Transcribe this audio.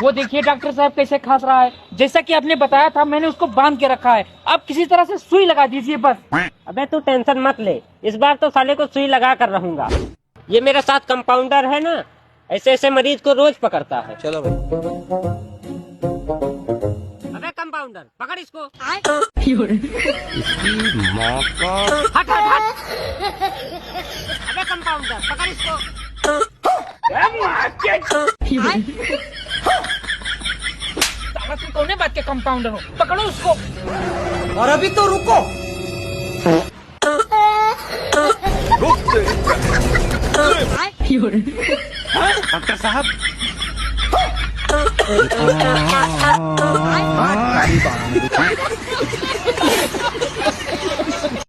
वो देखिए डॉक्टर साहब कैसे खांस रहा है। जैसा कि आपने बताया था मैंने उसको बांध के रखा है। आप किसी तरह से सुई लगा दीजिए बस। अबे तू टेंशन मत ले, इस बार तो साले को सुई लगा कर रहूंगा। ये मेरे साथ कंपाउंडर है ना, ऐसे ऐसे मरीज को रोज पकड़ता है। चलो भाई। अबे कंपाउंडर पकड़ इसको। हट हट हट। अबे कंपाउंडर पकड़ इसको। साला तुम कौन बात के कंपाउंडर हो, पकड़ो उसको। और अभी तो रुको। डॉक्टर साहब हाँ,